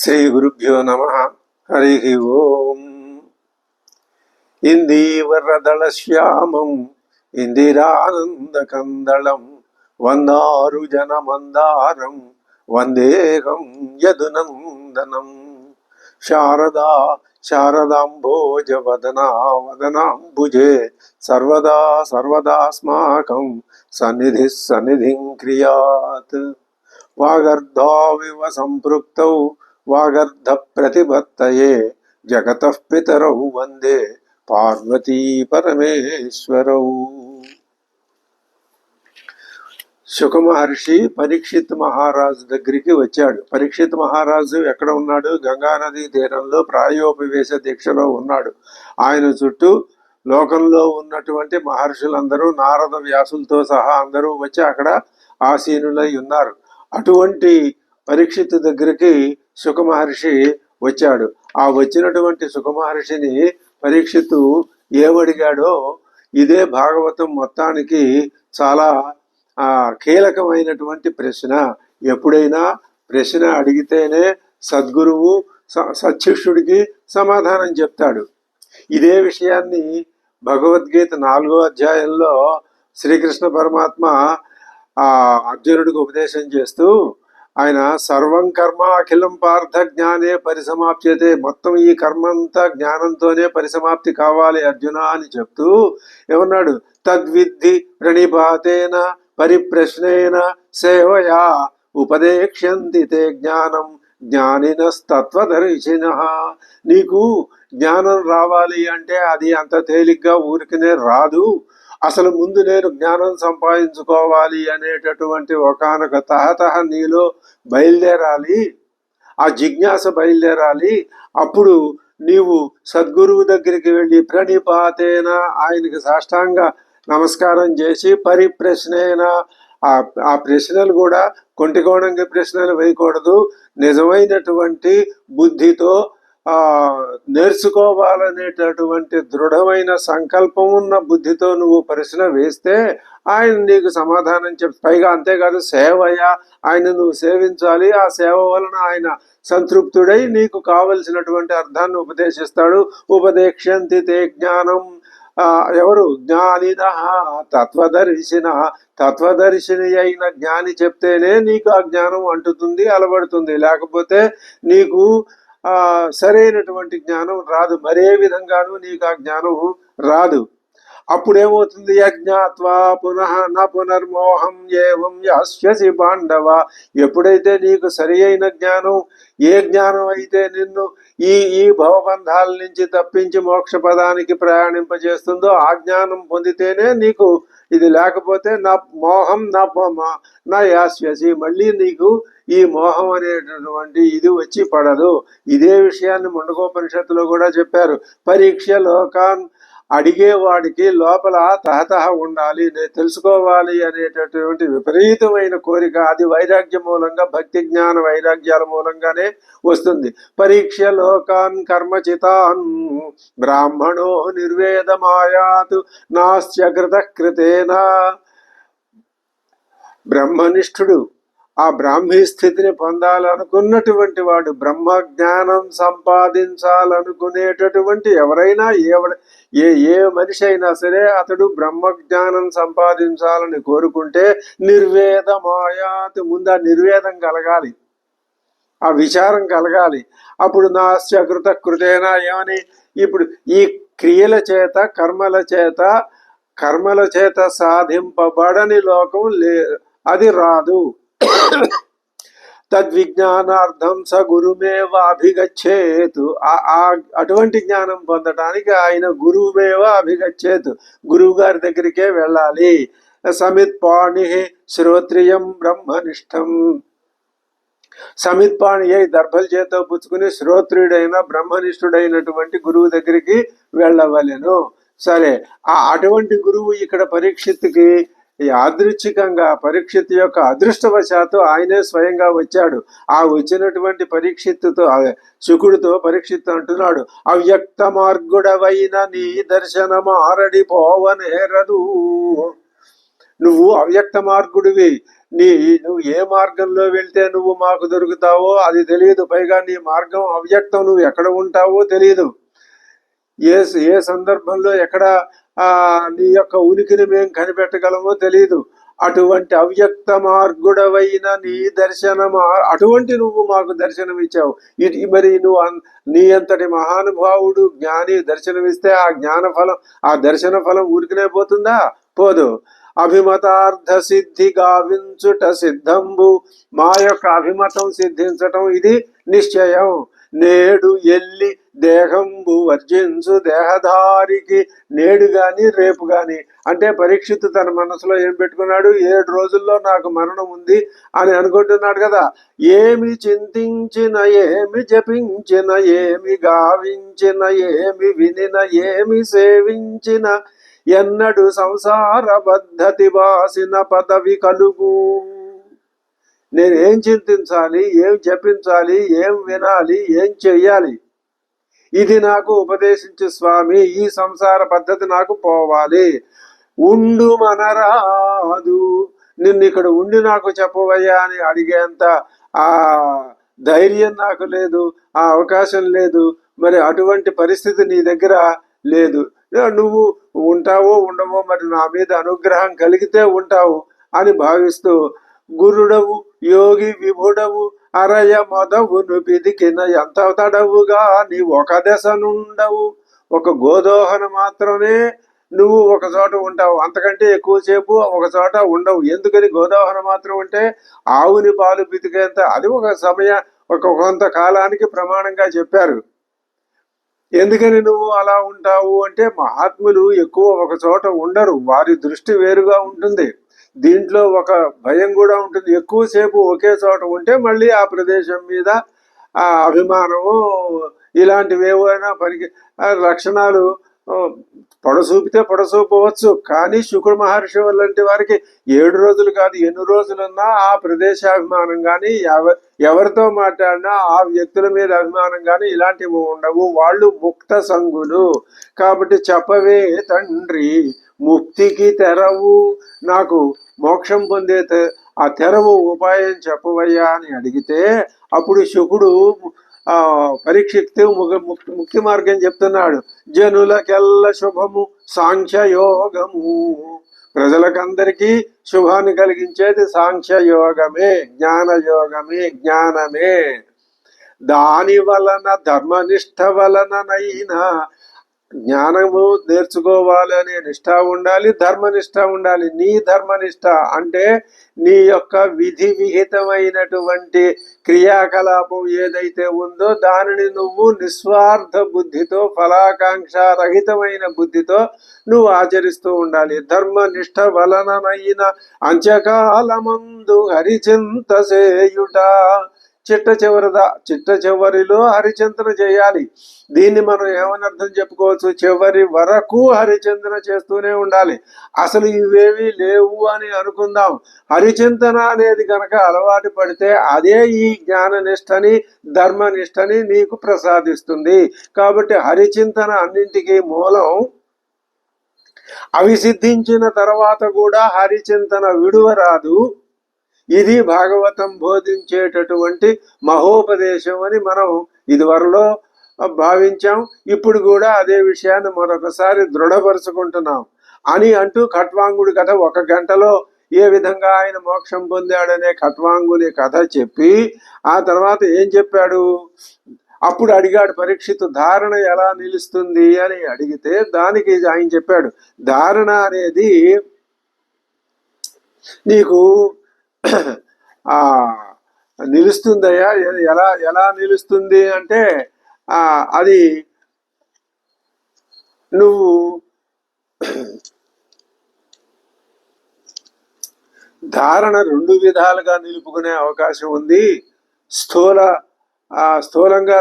శ్రీ గురుభ్యో నమ. హరి ఓం. ఇందీవరదళ శ్యామం ఇందిరానందకందళం వందారు జనమందారం వందేహం యదునందనం. శారదా శారదాంబోజ వదనా వదనాంబుజే సర్వదా సర్వదాస్మాకం సన్నిధి సన్నిధిం క్రియాత్. వాగర్ధావివ సంపృక్తౌ వాగర్ధ ప్రతిపత్తయే జగతః పితరౌ వందే పార్వతీ పరమేశ్వరౌ. శుక మహర్షి పరీక్షిత్ మహారాజు దగ్గరికి వచ్చాడు. పరీక్షిత్ మహారాజు ఎక్కడ ఉన్నాడు? గంగానదీ తీరంలో ప్రాయోపవేశ దీక్షలో ఉన్నాడు. ఆయన చుట్టూ లోకంలో ఉన్నటువంటి మహర్షులందరూ నారద వ్యాసులతో సహా అందరూ వచ్చి అక్కడ ఆసీనులై ఉన్నారు. అటువంటి పరీక్షిత్ దగ్గరికి శుక మహర్షి వచ్చాడు. ఆ వచ్చినటువంటి శుక మహర్షిని పరీక్షిత్తు ఏమడిగాడో ఇదే భాగవతం మొత్తానికి చాలా కీలకమైనటువంటి ప్రశ్న. ఎప్పుడైనా ప్రశ్న అడిగితేనే సద్గురువు సత్శిష్యుడికి సమాధానం చెప్తాడు. ఇదే విషయాన్ని భగవద్గీత 4వ అధ్యాయంలో శ్రీకృష్ణ పరమాత్మ అర్జునుడికి ఉపదేశం చేస్తూ ఆయన సర్వం కర్మ అఖిలం పార్థ జ్ఞానే పరిసమాప్యతే, మొత్తం ఈ కర్మ అంతా జ్ఞానంతోనే పరిసమాప్తి కావాలి అర్జున అని చెప్తూ ఏమన్నాడు? తద్విద్ధి ప్రణిపాతేన పరిప్రశ్నేన సేవయా ఉపదేక్ష్యంతి తే జ్ఞానం జ్ఞానినస్తత్వదర్శినః. నీకు జ్ఞానం రావాలి అంటే అది అంత తేలిగ్గా ఊరికనే రాదు. అసలు ముందు నేను జ్ఞానం సంపాదించుకోవాలి అనేటటువంటి ఒకానొక తహతహ నీలో బయలుదేరాలి, ఆ జిజ్ఞాస బయలుదేరాలి. అప్పుడు నీవు సద్గురువు దగ్గరికి వెళ్ళి ప్రణిపాతేన ఆయనకి సాష్టాంగ నమస్కారం చేసి పరిప్రశ్నేన ఆ ప్రశ్నలు కూడా కొంటికోణంగా ప్రశ్నలు వేయకూడదు. నిజమైనటువంటి బుద్ధితో నేర్చుకోవాలనేటటువంటి దృఢమైన సంకల్పం ఉన్న బుద్ధితో నువ్వు ప్రశ్న వేస్తే ఆయన నీకు సమాధానం పైగా అంతేకాదు సేవయ, ఆయన నువ్వు సేవించాలి. ఆ సేవ వలన ఆయన సంతృప్తుడై నీకు కావలసినటువంటి అర్థాన్ని ఉపదేశిస్తాడు. ఉపదేక్ష్యంతి తే జ్ఞానం. ఎవరు? జ్ఞానిన తత్వదర్శిన. తత్వదర్శిని అయిన జ్ఞాని చెప్తేనే నీకు ఆ జ్ఞానం అంటుతుంది, అలవడుతుంది. లేకపోతే నీకు సరైనటువంటి జ్ఞానం రాదు. మరే విధంగానూ నీకు ఆ జ్ఞానం రాదు. అప్పుడేమవుతుంది? యజ్ఞాత్వా పునః న పునర్మోహం ఏవం యాస్యసి పాండవ. ఎప్పుడైతే నీకు సరి అయిన జ్ఞానం, ఏ జ్ఞానం అయితే నిన్ను ఈ భవబంధాల నుంచి తప్పించి మోక్ష పదానికి ప్రయాణింపజేస్తుందో ఆ జ్ఞానం పొందితేనే నీకు ఇది. లేకపోతే నా మోహం నా యాస్యసి, మళ్ళీ నీకు ఈ మోహం అనేటటువంటి ఇది వచ్చి పడదు. ఇదే విషయాన్ని ముండకోపనిషత్తులో కూడా చెప్పారు. పరీక్ష లోకాన్, అడిగేవాడికి లోపల తహతహ ఉండాలి, నేను తెలుసుకోవాలి అనేటటువంటి విపరీతమైన కోరిక. అది వైరాగ్య మూలంగా, భక్తి జ్ఞాన వైరాగ్యాల మూలంగానే వస్తుంది. పరీక్ష లోకాన్ కర్మచితాన్ బ్రాహ్మణో నిర్వేదమాయాతు నాస్య కృతేనా. బ్రహ్మనిష్ఠుడు, ఆ బ్రాహ్మీ స్థితిని పొందాలనుకున్నటువంటి వాడు, బ్రహ్మ జ్ఞానం సంపాదించాలనుకునేటటువంటి ఎవరైనా ఏ మనిషి అయినా సరే అతడు బ్రహ్మ జ్ఞానం సంపాదించాలని కోరుకుంటే నిర్వేదమాయాత్, ముందు ఆ నిర్వేదం కలగాలి, ఆ విచారం కలగాలి. అప్పుడు నాస్య కృతేనా ఏమని? ఇప్పుడు ఈ క్రియల చేత కర్మల చేత సాధింపబడని లోకం అది రాదు. తద్విజ్ఞానార్థం స గురుమేవ అభిగచ్చేతు. అటువంటి జ్ఞానం పొందడానికి ఆయన గురుమేవ అభిగచ్చేతు, గురువు గారి దగ్గరికే వెళ్ళాలి. సమిత్పాణి శ్రోత్రియం బ్రహ్మనిష్టం. సమిత్పాణి అయి దర్భల చేత పుచ్చుకుని శ్రోత్రుడైన బ్రహ్మనిష్ఠుడైనటువంటి గురువు దగ్గరికి వెళ్ళవలెను. సరే, అటువంటి గురువు ఇక్కడ పరీక్షిత్తుకి యాదృచ్ఛికంగా, పరీక్షిత్ యొక్క అదృష్టవశాత్తు ఆయనే స్వయంగా వచ్చాడు. ఆ వచ్చినటువంటి పరీక్షిత్తుతో, శుకుడితో పరీక్షిత్తు అంటున్నాడు, అవ్యక్త మార్గుడవైన నీ దర్శనమారడి పోవనేరదు. నువ్వు అవ్యక్త మార్గుడివి, నువ్వు ఏ మార్గంలో వెళ్తే నువ్వు మాకు దొరుకుతావో అది తెలియదు. పైగా నీ మార్గం అవ్యక్తం, నువ్వు ఎక్కడ ఉంటావో తెలియదు. ఏ ఏ సందర్భంలో ఎక్కడ నీ యొక్క ఉనికిని మేము కనిపెట్టగలమో తెలియదు. అటువంటి అవ్యక్త మార్గుడవైన నీ దర్శనమా, అటువంటి నువ్వు మాకు దర్శనమిచ్చావు. మరి నువ్వు నీ అంతటి మహానుభావుడు జ్ఞాని దర్శనమిస్తే ఆ జ్ఞాన ఫలం, ఆ దర్శన ఫలం ఊరికినే పోతుందా? పోదు. అభిమతార్థ సిద్ధి గావించుట సిద్ధంబు, మా యొక్క అభిమతం సిద్ధించటం ఇది నిశ్చయం. నేడు ఎల్లి దేహంబు వర్జించు దేహధారికి, నేడు గాని రేపు గాని. అంటే పరీక్షిత్తు తన మనసులో ఏం పెట్టుకున్నాడు? 7 రోజుల్లో నాకు మరణం ఉంది అని అనుకుంటున్నాడు కదా. ఏమి చింతించిన, ఏమి జపించిన, ఏమి గావించిన, ఏమి వినిన, ఏమి సేవించిన, ఎన్నడు సంసార పద్ధతి వాసిన పదవి కలుగు. నేనేం చింతించాలి, ఏం జపించాలి, ఏం వినాలి, ఏం చెయ్యాలి? ఇది నాకు ఉపదేశించు స్వామి. ఈ సంసార పద్ధతి నాకు పోవాలి. ఉండు మనరాదు, నిన్ను ఇక్కడ ఉండి నాకు చెప్పవయ్యా అని అడిగేంత ఆ ధైర్యం నాకు లేదు, ఆ అవకాశం లేదు. మరి అటువంటి పరిస్థితి నీ దగ్గర లేదు. నువ్వు ఉంటావో ఉండవో, మరి నా మీద అనుగ్రహం కలిగితే ఉంటావు అని భావిస్తూ, గురుడవు యోగి విభుడవు అరయ మొదవును పిదికిన ఎంత తడవుగా నీ ఒక దశ నుండవు. ఒక గోదోహన మాత్రమే నువ్వు ఒక చోట ఉంటావు, అంతకంటే ఎక్కువసేపు ఒక చోట ఉండవు. ఎందుకని? గోదోహన మాత్రం అంటే ఆవుని పాలు పితికేంత, అది ఒక కొంత కాలానికి ప్రమాణంగా చెప్పారు. ఎందుకని నువ్వు అలా ఉంటావు అంటే, మహాత్ములు ఎక్కువ ఒక చోట ఉండరు, వారి దృష్టి వేరుగా ఉంటుంది. దీంట్లో ఒక భయం కూడా ఉంటుంది. ఎక్కువసేపు ఒకే చోట ఉంటే మళ్ళీ ఆ ప్రదేశం మీద ఆ అభిమానము ఇలాంటివేవైనా పనికి లక్షణాలు పొడసూపితే పొడసూపవచ్చు. కానీ శుకుడు మహర్షి లాంటి వారికి 7 రోజులు కాదు, ఎన్ని రోజులున్నా ఆ ప్రదేశాభిమానం కానీ, ఎవరితో మాట్లాడినా ఆ వ్యక్తుల మీద అభిమానం కానీ ఇలాంటివి ఉండవు. వాళ్ళు ముక్త సంగులు. కాబట్టి చెప్పవే తండ్రి ముక్తికి తెరవు, నాకు మోక్షం పొందే ఆ తెరవు ఉపాయం చెప్పవయ్యా అని అడిగితే, అప్పుడు శుకుడు పరీక్షిత్తు ముక్తి మార్గం చెప్తున్నాడు. జనులకెల్ల శుభము సాంఖ్యయోగము, ప్రజలకందరికీ శుభాన్ని కలిగించేది సాంఖ్యయోగమే, జ్ఞానయోగమే, జ్ఞానమే. దాని వలన ధర్మనిష్ట వలననైనా, జ్ఞానము నేర్చుకోవాలి అనే నిష్ఠ ఉండాలి, ధర్మనిష్ట ఉండాలి. నీ ధర్మనిష్ట అంటే నీ యొక్క విధి విహితమైనటువంటి క్రియాకలాపం ఏదైతే ఉందో దానిని నువ్వు నిస్వార్థ బుద్ధితో, ఫలాకాంక్ష రహితమైన బుద్ధితో నువ్వు ఆచరిస్తూ ఉండాలి. ధర్మనిష్ట వలననైన అంత్యకాలమందు హరిచింత సేయుట, చిట్ట చివరిలో హరిచింతన చేయాలి. దీన్ని మనం ఏమని అర్థం చెప్పుకోవచ్చు? చివరి వరకు హరిచింతన చేస్తూనే ఉండాలి. అసలు ఇవేవి లేవు అని అనుకుందాం. హరిచింతన అనేది కనుక అలవాటు పడితే అదే ఈ జ్ఞాననిష్టని, ధర్మనిష్టని నీకు ప్రసాదిస్తుంది. కాబట్టి హరిచింతన అన్నింటికీ మూలం. అవి సిద్ధించిన తర్వాత కూడా హరిచింతన విడువరాదు. ఇది భాగవతం బోధించేటటువంటి మహోపదేశం అని మనం ఇదివరలో భావించాం. ఇప్పుడు కూడా అదే విషయాన్ని మరొకసారి దృఢపరుచుకుంటున్నాం అని అంటూ ఖట్వాంగుడి కథ 1 గంటలో ఏ విధంగా ఆయన మోక్షం పొందాడనే ఖట్వాంగుని కథ చెప్పి, ఆ తర్వాత ఏం చెప్పాడు? అప్పుడు అడిగాడు పరీక్షిత్తు, ధారణ ఎలా నిలుస్తుంది అని అడిగితే దానికి ఆయన చెప్పాడు, ధారణ అనేది నీకు నిలుస్తుందయ్యా. ఎలా నిలుస్తుంది అంటే, అది నువ్వు ధారణ 2 విధాలుగా నిలుపుకునే అవకాశం ఉంది. స్థూలంగా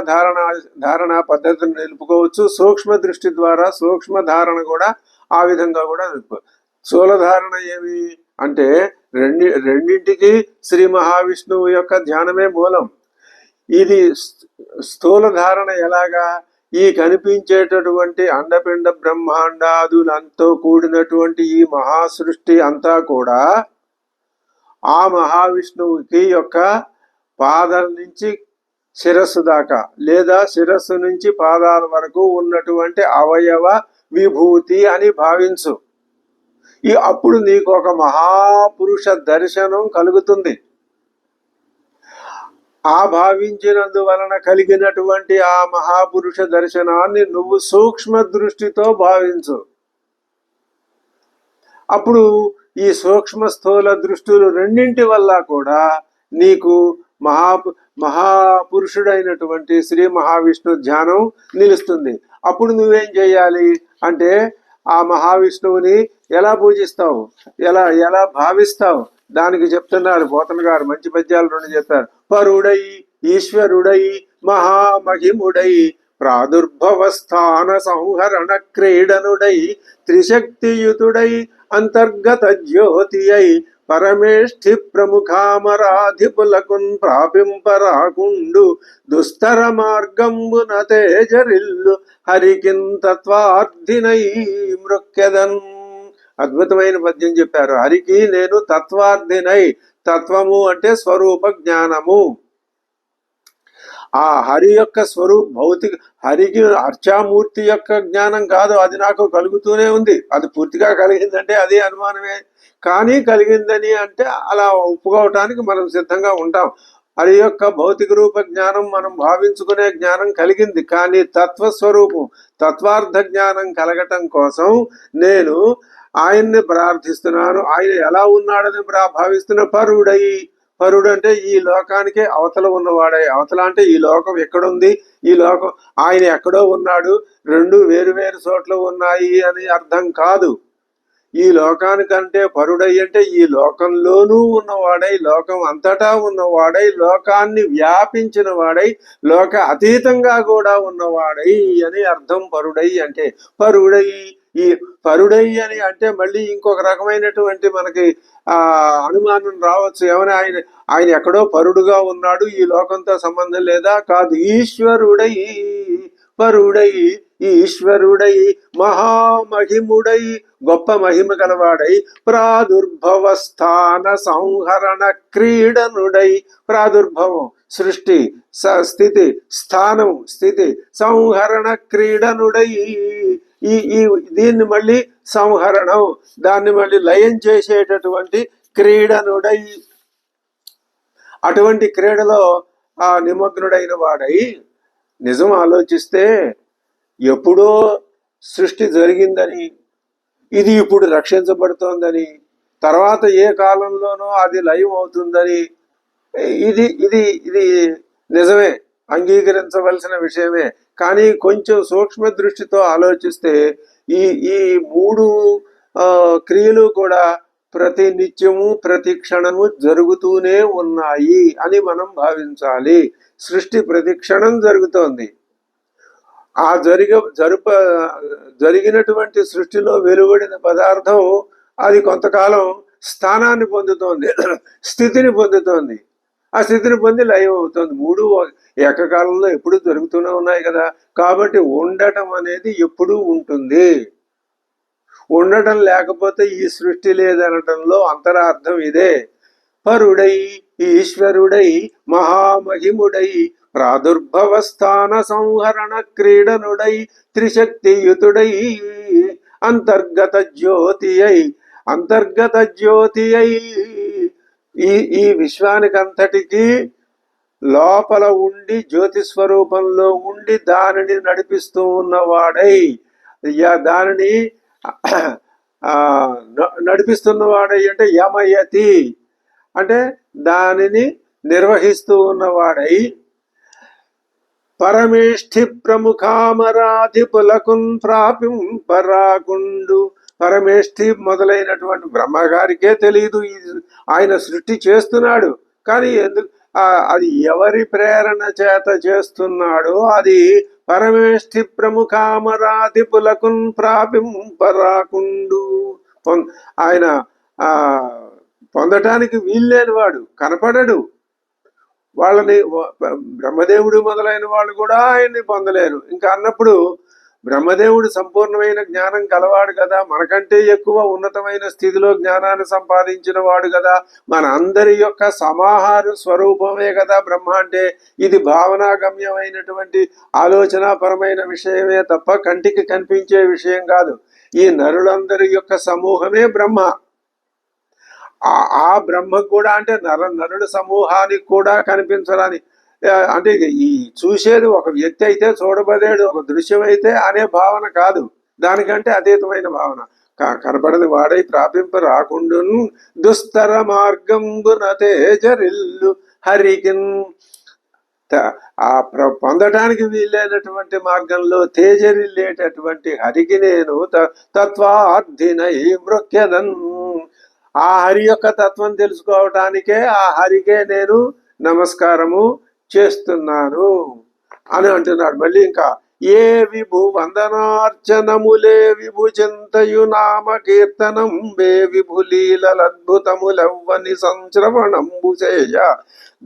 ధారణ పద్ధతిని నిలుపుకోవచ్చు. సూక్ష్మ దృష్టి ద్వారా సూక్ష్మ ధారణ కూడా ఆ విధంగా కూడా నిలుపుకో. స్థూల ధారణ ఏమి అంటే, రెండింటికి శ్రీ మహావిష్ణువు యొక్క ధ్యానమే మూలం. ఇది స్థూల ధారణ ఎలాగా? ఈ కనిపించేటటువంటి అండపిండ బ్రహ్మాండాదులంతో కూడినటువంటి ఈ మహాసృష్టి అంతా కూడా ఆ మహావిష్ణువుకి యొక్క పాదం నుంచి శిరస్సు దాకా లేదా శిరస్సు నుంచి పాదాల వరకు ఉన్నటువంటి అవయవ విభూతి అని భావించు. అప్పుడు నీకు ఒక మహాపురుష దర్శనం కలుగుతుంది. ఆ భావించినందువలన కలిగినటువంటి ఆ మహాపురుష దర్శనాన్ని నువ్వు సూక్ష్మ దృష్టితో భావించు. అప్పుడు ఈ సూక్ష్మ స్థూల దృష్టులు రెండింటి వల్ల కూడా నీకు మహాపురుషుడైనటువంటి శ్రీ మహావిష్ణు ధ్యానం నిలుస్తుంది. అప్పుడు నువ్వేం చేయాలి అంటే ఆ మహావిష్ణువుని ఎలా పూజిస్తావు, ఎలా భావిస్తావు దానికి చెప్తున్నారు పోతన గారు. మంచి పద్యాలు రెండు చెప్పారు. పరుడై ఈశ్వరుడై మహామహిముడై ప్రాదుర్భవస్థాన సంహరణ క్రీడనుడై త్రిశక్తియుతుడై అంతర్గత జ్యోతి అయి పరమేష్ఠి ప్రముఖామరాధిపులకున్ ప్రాపింపరాకుండు దుస్తర మార్గంబున తేజరిల్లు హరికింతత్వార్థినై మృక్కెదన్. అద్భుతమైన పద్యం చెప్పారు. హరికి నేను తత్వార్థినై. తత్వము అంటే స్వరూప జ్ఞానము. ఆ హరి యొక్క భౌతిక హరికి అర్చామూర్తి యొక్క జ్ఞానం కాదు, అది నాకు కలుగుతూనే ఉంది. అది పూర్తిగా కలిగిందంటే అదే అనుమానమే. కానీ కలిగిందని అంటే అలా ఒప్పుకోవటానికి మనం సిద్ధంగా ఉంటాం. హరి యొక్క భౌతిక రూప జ్ఞానం మనం భావించుకునే జ్ఞానం కలిగింది. కానీ తత్వస్వరూపం తత్వార్థ జ్ఞానం కలగటం కోసం నేను ఆయన్ని ప్రార్థిస్తున్నాను. ఆయన ఎలా ఉన్నాడని భావిస్తున్న పరుడు అంటే ఈ లోకానికే అవతల ఉన్నవాడై. అవతల అంటే ఈ లోకం ఎక్కడుంది, ఈ లోకం ఆయన ఎక్కడో ఉన్నాడు, రెండు వేరు వేరు చోట్ల ఉన్నాయి అని అర్థం కాదు. ఈ లోకానికంటే పరుడై అంటే ఈ లోకంలోనూ ఉన్నవాడై, లోకం అంతటా ఉన్నవాడై, లోకాన్ని వ్యాపించిన వాడై, లోక అతీతంగా కూడా ఉన్నవాడై అని అర్థం పరుడై అంటే. ఈ పరుడై అని అంటే మళ్ళీ ఇంకొక రకమైనటువంటి మనకి అనుమానం రావచ్చు. ఏమైనా ఆయన ఎక్కడో పరుడుగా ఉన్నాడు, ఈ లోకంతో సంబంధం లేదా? కాదు. పరుడై ఈశ్వరుడై మహామహిముడై గొప్ప మహిమ గలవాడై ప్రాదుర్భవ స్థాన సంహరణ క్రీడనుడై. ప్రాదుర్భవం సృష్టి, స్థితి, స్థానం, స్థితి, సంహరణ క్రీడనుడై. దీన్ని మళ్ళీ సంహరణం, దాన్ని మళ్ళీ లయం చేసేటటువంటి క్రీడనుడై. అటువంటి క్రీడలో ఆ నిమగ్నుడైన వాడై నిజం ఆలోచిస్తే ఎప్పుడో సృష్టి జరిగిందని, ఇది ఇప్పుడు రక్షించబడుతోందని, తర్వాత ఏ కాలంలోనో అది లయం అవుతుందని, ఇది ఇది ఇది నిజమే, అంగీకరించవలసిన విషయమే. కానీ కొంచెం సూక్ష్మ దృష్టితో ఆలోచిస్తే ఈ మూడు క్రియలు కూడా ప్రతి నిత్యము ప్రతి క్షణము జరుగుతూనే ఉన్నాయి అని మనం భావించాలి. సృష్టి ప్రతి క్షణం జరుగుతోంది. ఆ జరిగినటువంటి సృష్టిలో వెలువడిన పదార్థం అది కొంతకాలం స్థానాన్ని పొందుతోంది, స్థితిని పొందుతోంది. ఆ స్థితిని పొంది లయం అవుతుంది. మూడు ఏకకాలంలో ఎప్పుడు జరుగుతూనే ఉన్నాయి కదా. కాబట్టి ఉండటం అనేది ఎప్పుడూ ఉంటుంది. ఉండటం లేకపోతే ఈ సృష్టి లేదనటంలో అంతరార్థం ఇదే. పరుడై ఈశ్వరుడై మహామహిముడై ప్రాదుర్భవ స్థాన సంహరణ క్రీడనుడై త్రిశక్తియుతుడై అంతర్గత జ్యోతి అయి ఈ విశ్వానికంతటికీ లోపల ఉండి జ్యోతి స్వరూపంలో ఉండి దానిని నడిపిస్తూ ఉన్నవాడై, దానిని నడిపిస్తున్నవాడై అంటే యమయతి అంటే దానిని నిర్వహిస్తూ ఉన్నవాడై పరమేష్ఠి ప్రముఖామరాధిపులకున్ ప్రాపింపరాకుండు. పరమేష్ఠి మొదలైనటువంటి బ్రహ్మగారికే తెలియదు ఆయన సృష్టి చేస్తున్నాడు. కానీ ఎందుకు అది ఎవరి ప్రేరణ చేత చేస్తున్నాడో అది పరమేష్ఠి ప్రముఖామరాధిపులకున్ ప్రాపింపరాకుండు. ఆయన పొందటానికి వీల్లేని వాడు, కనపడడు. వాళ్ళని బ్రహ్మదేవుడు మొదలైన వాళ్ళు కూడా ఆయన్ని పొందలేరు. ఇంకా అన్నప్పుడు బ్రహ్మదేవుడు సంపూర్ణమైన జ్ఞానం కలవాడు కదా, మనకంటే ఎక్కువ ఉన్నతమైన స్థితిలో జ్ఞానాన్ని సంపాదించిన వాడు కదా, మన అందరి యొక్క సమాహార స్వరూపమే కదా బ్రహ్మ అంటే. ఇది భావనాగమ్యమైనటువంటి ఆలోచనాపరమైన విషయమే తప్ప కంటికి కనిపించే విషయం కాదు. ఈ నరులందరి యొక్క సమూహమే బ్రహ్మ. ఆ బ్రహ్మ కూడా అంటే నరుల సమూహానికి కూడా కనిపించడానికి, అంటే ఈ చూసేది ఒక వ్యక్తి అయితే చూడబడేది ఒక దృశ్యం అయితే అనే భావన కాదు, దానికంటే అతీతమైన భావన. కనపడని వాడై ప్రాపింప రాకుండును దుస్తర మార్గంబున తేజరిల్లు హరికిన్. పొందటానికి వీలైనటువంటి మార్గంలో తేజరిల్లేటటువంటి హరికి నేను తత్వార్థినై మృక్యదన్. ఆ హరి యొక్క తత్వం తెలుసుకోవటానికే ఆ హరికే నేను నమస్కారము చేస్తున్నాను అని అంటున్నాడు. మళ్ళీ ఇంకా ఏ విభు వందనార్చనములే విభు చింతయు నామ కీర్తనం వే విభు లీలద్భుతములవ్వని సంశ్రవణంబు చేయ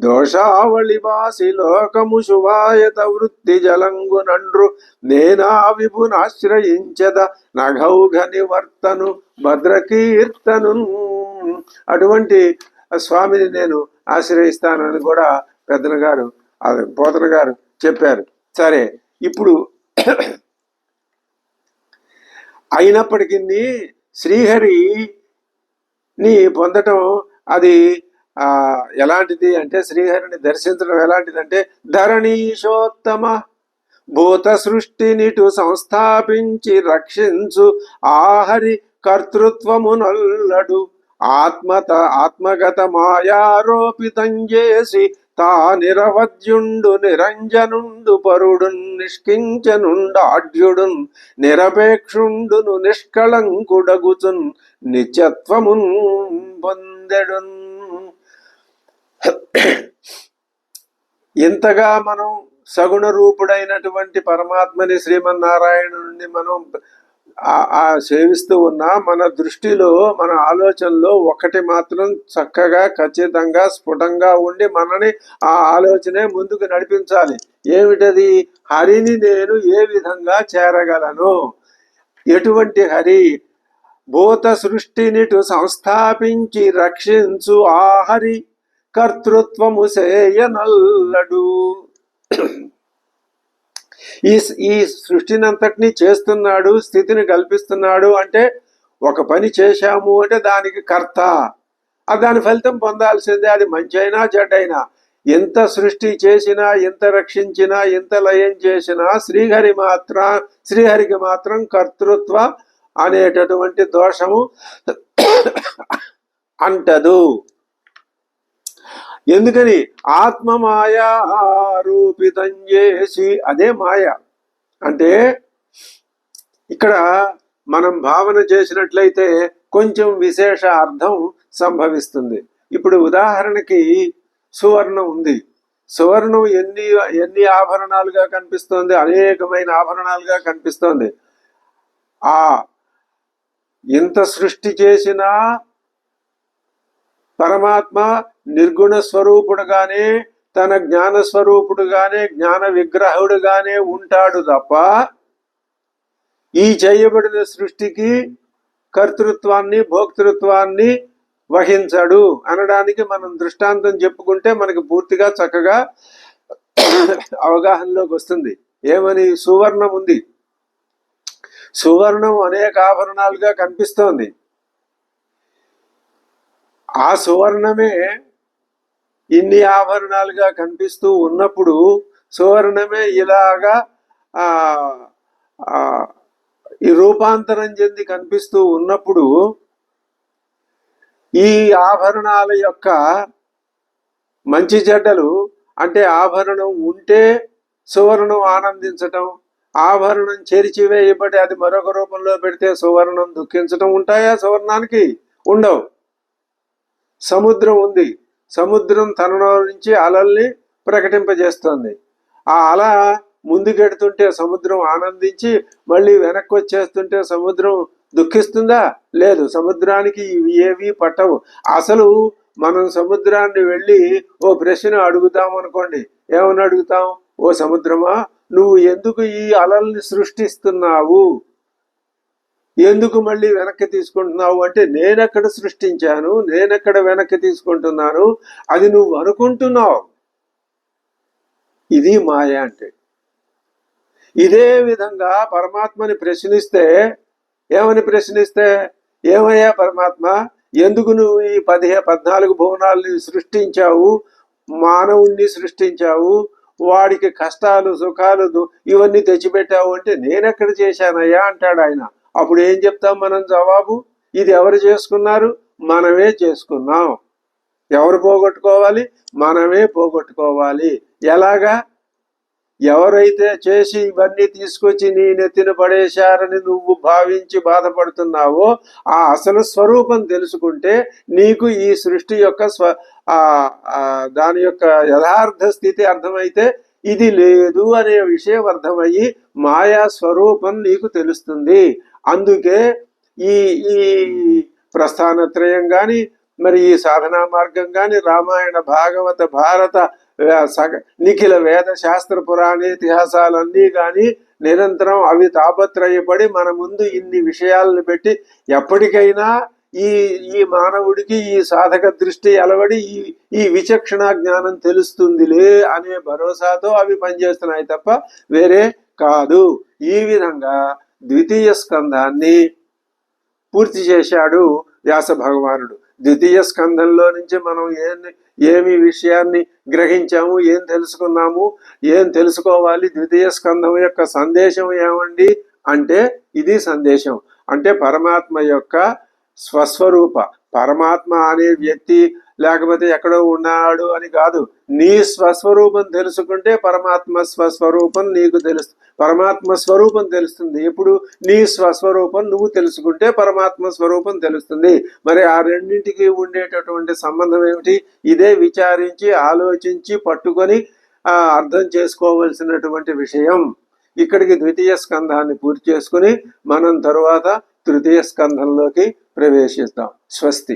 దోషావళి వాసి లోకము శుభాయత వృత్తి జలంగునండ్రు నేనా విభునాశ్రయించద నఘౌఘ నివర్తను భద్రకీర్తను. అటువంటి స్వామిని నేను ఆశ్రయిస్తానని కూడా పెద్దన గారు పోతన గారు చెప్పారు. సరే, ఇప్పుడు అయినప్పటికీ శ్రీహరిని పొందటం అది ఎలాంటిది అంటే, శ్రీహరిని దర్శించడం ఎలాంటిదంటే, ధరణీశోత్తమ భూత సృష్టినిటు సంస్థాపించి రక్షించు ఆహరి కర్తృత్వమునొల్లడు ఆత్మగత మాయారోపితం చేసి తా నిరవధ్యుండు నిరంజనుండు పరుడు నిష్కించనుండాఢ్యుడున్ నిరపేక్షుండును నిష్కళంకుడగుచున్ నిత్యత్వమున్ పొందెడున్. ఇంతగా మనం సగుణ రూపుడైనటువంటి పరమాత్మని శ్రీమన్నారాయణుడిని మనం సేవిస్తూ ఉన్నా, మన దృష్టిలో మన ఆలోచనలో ఒకటి మాత్రం చక్కగా ఖచ్చితంగా స్ఫుటంగా ఉండి మనని ఆ ఆలోచనే ముందుకు నడిపించాలి. ఏమిటది? హరిని నేను ఏ విధంగా చేరగలను? ఎటువంటి హరి? భూత సృష్టినిటు సంస్థాపించి రక్షించు ఆహరి కర్తృత్వము చేయనల్లడు. ఈ సృష్టిని అంతటినీ చేస్తున్నాడు, స్థితిని కల్పిస్తున్నాడు అంటే, ఒక పని చేశాము అంటే దానికి కర్త, దాని ఫలితం పొందాల్సిందే, అది మంచి అయినా చెడ్డైనా. ఎంత సృష్టి చేసినా, ఎంత రక్షించినా, ఎంత లయం చేసినా శ్రీహరికి మాత్రం కర్తృత్వ అనేటటువంటి దోషము అంటదు. ఎందుకని? ఆత్మమాయా రూపితం చేసి, అదే మాయ అంటే. ఇక్కడ మనం భావన చేసినట్లయితే కొంచెం విశేష అర్థం సంభవిస్తుంది. ఇప్పుడు ఉదాహరణకి సువర్ణం ఉంది. సువర్ణం ఎన్ని ఆభరణాలుగా కనిపిస్తోంది? అనేకమైన ఆభరణాలుగా కనిపిస్తోంది. ఇంత సృష్టి చేసినా పరమాత్మ నిర్గుణ స్వరూపుడుగానే, తన జ్ఞాన స్వరూపుడుగానే, జ్ఞాన విగ్రహుడుగానే ఉంటాడు తప్ప ఈ చేయబడిన సృష్టికి కర్తృత్వాన్ని భోక్తృత్వాన్ని వహించడు అనడానికి మనం దృష్టాంతం చెప్పుకుంటే మనకి పూర్తిగా చక్కగా అవగాహనలోకి వస్తుంది. ఏమని? సువర్ణం ఉంది. సువర్ణం అనేక ఆభరణాలుగా కనిపిస్తోంది. ఆ సువర్ణమే ఇన్ని ఆభరణాలుగా కనిపిస్తూ ఉన్నప్పుడు, సువర్ణమే ఇలాగా ఈ రూపాంతరం చెంది కనిపిస్తూ ఉన్నప్పుడు, ఈ ఆభరణాల యొక్క మంచి చెడ్డలు అంటే, ఆభరణం ఉంటే సువర్ణం ఆనందించటం, ఆభరణం చెరిచివేయబడి అది మరొక రూపంలో పెడితే సువర్ణం దుఃఖించటం ఉంటాయా? సువర్ణానికి ఉండవు. సముద్రం ఉంది. సముద్రం తనలో నుంచి అలల్ని ప్రకటింపజేస్తుంది. ఆ అల ముందుకెడుతుంటే సముద్రం ఆనందించి మళ్ళీ వెనక్కి వచ్చేస్తుంటే సముద్రం దుఃఖిస్తుందా? లేదు. సముద్రానికి ఏవి పట్టవు. అసలు మనం సముద్రాన్ని వెళ్ళి ఓ ప్రశ్న అడుగుతాం అనుకోండి, ఏమని అడుగుతాం? ఓ సముద్రమా, నువ్వు ఎందుకు ఈ అలల్ని సృష్టిస్తున్నావు, ఎందుకు మళ్ళీ వెనక్కి తీసుకుంటున్నావు అంటే, నేనెక్కడ సృష్టించాను, నేనెక్కడ వెనక్కి తీసుకుంటున్నాను, అది నువ్వు అనుకుంటున్నావు. ఇది మాయ అంటే. ఇదే విధంగా పరమాత్మని ప్రశ్నిస్తే, ఏమని ప్రశ్నిస్తే, ఏమయ్యా పరమాత్మ, ఎందుకు నువ్వు ఈ 14 భువనాల్ని సృష్టించావు, మానవుణ్ణి సృష్టించావు, వాడికి కష్టాలు సుఖాలు ఇవన్నీ తెచ్చిపెట్టావు అంటే, నేనెక్కడ చేశానయ్యా అంటాడు ఆయన. అప్పుడు ఏం చెప్తాం మనం జవాబు? ఇది ఎవరు చేసుకున్నారు? మనమే చేసుకున్నాం. ఎవరు పోగొట్టుకోవాలి? మనమే పోగొట్టుకోవాలి. ఎలాగా? ఎవరైతే చేసి ఇవన్నీ తీసుకొచ్చి నీ నెత్తిన పడేశారని నువ్వు భావించి బాధపడుతున్నావో, ఆ అసలు స్వరూపం తెలుసుకుంటే నీకు ఈ సృష్టి యొక్క దాని యొక్క యథార్థ స్థితి అర్థమైతే, ఇది లేదు అనే విషయం అర్థమయ్యి మాయా స్వరూపం నీకు తెలుస్తుంది. అందుకే ఈ ఈ ప్రస్థానత్రయం కానీ, మరి ఈ సాధనా మార్గం కానీ, రామాయణ భాగవత భారత నిఖిల వేద శాస్త్ర పురాణ ఇతిహాసాలన్నీ కానీ నిరంతరం అవి తాపత్రయపడి మన ముందు ఇన్ని విషయాలను పెట్టి, ఎప్పటికైనా ఈ ఈ మానవుడికి ఈ సాధక దృష్టి అలవడి ఈ విచక్షణ జ్ఞానం తెలుస్తుందిలే అనే భరోసాతో అవి పనిచేస్తున్నాయి తప్ప వేరే కాదు. ఈ విధంగా ద్వితీయ స్కంధాన్ని పూర్తి చేశాడు వ్యాస భగవానుడు. ద్వితీయ స్కంధంలో నుంచి మనం ఏమి విషయాన్ని గ్రహించాము, ఏం తెలుసుకున్నాము, ఏం తెలుసుకోవాలి, ద్వితీయ స్కంధం యొక్క సందేశం ఏమండి అంటే, ఇది సందేశం అంటే పరమాత్మ యొక్క స్వస్వరూప, పరమాత్మ అనే వ్యక్తి లేకపోతే ఎక్కడో ఉన్నాడు అని కాదు. నీ స్వస్వరూపం తెలుసుకుంటే పరమాత్మ స్వస్వరూపం నీకు తెలుస్తుంది, పరమాత్మ స్వరూపం తెలుస్తుంది. ఎప్పుడు? నీ స్వస్వరూపం నువ్వు తెలుసుకుంటే పరమాత్మ స్వరూపం తెలుస్తుంది. మరి ఆ రెండింటికి ఉండేటటువంటి సంబంధం ఏమిటి? ఇదే విచారించి ఆలోచించి పట్టుకొని అర్థం చేసుకోవలసినటువంటి విషయం. ఇక్కడికి ద్వితీయ స్కంధాన్ని పూర్తి చేసుకుని మనం తరువాత తృతీయ స్కంధంలోకి ప్రవేశిస్తాం. స్వస్తి.